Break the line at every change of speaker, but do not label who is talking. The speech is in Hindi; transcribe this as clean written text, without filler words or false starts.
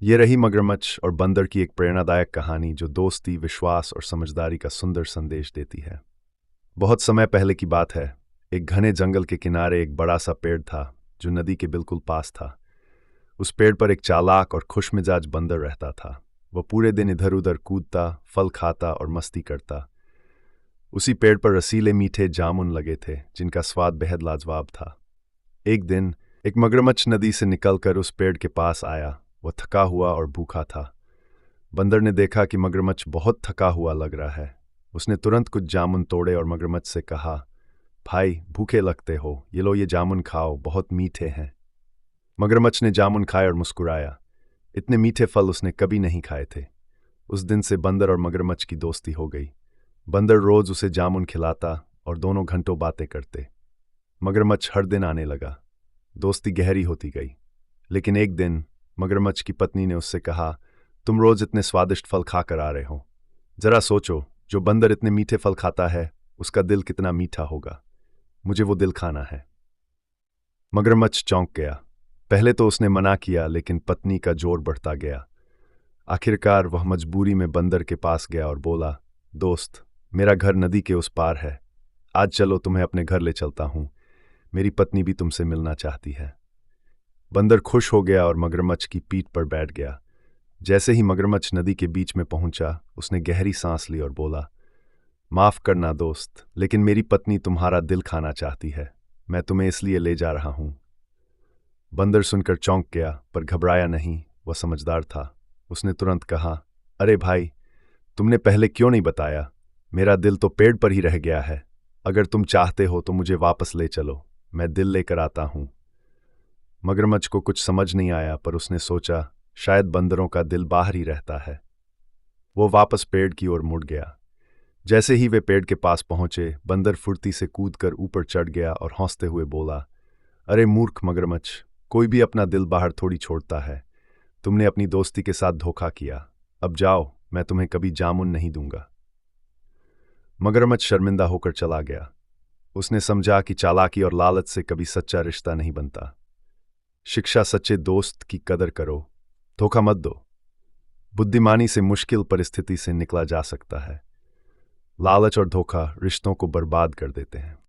ये रही मगरमच्छ और बंदर की एक प्रेरणादायक कहानी जो दोस्ती, विश्वास और समझदारी का सुंदर संदेश देती है। बहुत समय पहले की बात है। एक घने जंगल के किनारे एक बड़ा सा पेड़ था जो नदी के बिल्कुल पास था। उस पेड़ पर एक चालाक और खुशमिजाज बंदर रहता था। वह पूरे दिन इधर उधर कूदता, फल खाता और मस्ती करता। उसी पेड़ पर रसीले मीठे जामुन लगे थे जिनका स्वाद बेहद लाजवाब था। एक दिन एक मगरमच्छ नदी से निकलकर उस पेड़ के पास आया। वह थका हुआ और भूखा था। बंदर ने देखा कि मगरमच्छ बहुत थका हुआ लग रहा है। उसने तुरंत कुछ जामुन तोड़े और मगरमच्छ से कहा, भाई भूखे लगते हो, ये लो, ये जामुन खाओ, बहुत मीठे हैं। मगरमच्छ ने जामुन खाए और मुस्कुराया। इतने मीठे फल उसने कभी नहीं खाए थे। उस दिन से बंदर और मगरमच्छ की दोस्ती हो गई। बंदर रोज उसे जामुन खिलाता और दोनों घंटों बातें करते। मगरमच्छ हर दिन आने लगा। दोस्ती गहरी होती गई। लेकिन एक दिन मगरमच्छ की पत्नी ने उससे कहा, तुम रोज इतने स्वादिष्ट फल खाकर आ रहे हो। जरा सोचो, जो बंदर इतने मीठे फल खाता है उसका दिल कितना मीठा होगा। मुझे वो दिल खाना है। मगरमच्छ चौंक गया। पहले तो उसने मना किया, लेकिन पत्नी का जोर बढ़ता गया। आखिरकार वह मजबूरी में बंदर के पास गया और बोला, दोस्त, मेरा घर नदी के उस पार है। आज चलो, तुम्हें अपने घर ले चलता हूं। मेरी पत्नी भी तुमसे मिलना चाहती है। बंदर खुश हो गया और मगरमच्छ की पीठ पर बैठ गया। जैसे ही मगरमच्छ नदी के बीच में पहुंचा, उसने गहरी सांस ली और बोला, माफ करना दोस्त, लेकिन मेरी पत्नी तुम्हारा दिल खाना चाहती है। मैं तुम्हें इसलिए ले जा रहा हूं। बंदर सुनकर चौंक गया, पर घबराया नहीं। वह समझदार था। उसने तुरंत कहा, अरे भाई, तुमने पहले क्यों नहीं बताया? मेरा दिल तो पेड़ पर ही रह गया है। अगर तुम चाहते हो तो मुझे वापस ले चलो, मैं दिल लेकर आता हूं। मगरमच्छ को कुछ समझ नहीं आया, पर उसने सोचा, शायद बंदरों का दिल बाहर ही रहता है। वो वापस पेड़ की ओर मुड़ गया। जैसे ही वे पेड़ के पास पहुंचे, बंदर फुर्ती से कूदकर ऊपर चढ़ गया और हंसते हुए बोला, अरे मूर्ख मगरमच्छ, कोई भी अपना दिल बाहर थोड़ी छोड़ता है। तुमने अपनी दोस्ती के साथ धोखा किया। अब जाओ, मैं तुम्हें कभी जामुन नहीं दूंगा। मगरमच्छ शर्मिंदा होकर चला गया। उसने समझा कि चालाकी और लालच से कभी सच्चा रिश्ता नहीं बनता। शिक्षा, सच्चे दोस्त की कदर करो, धोखा मत दो। बुद्धिमानी से मुश्किल परिस्थिति से निकला जा सकता है। लालच और धोखा रिश्तों को बर्बाद कर देते हैं।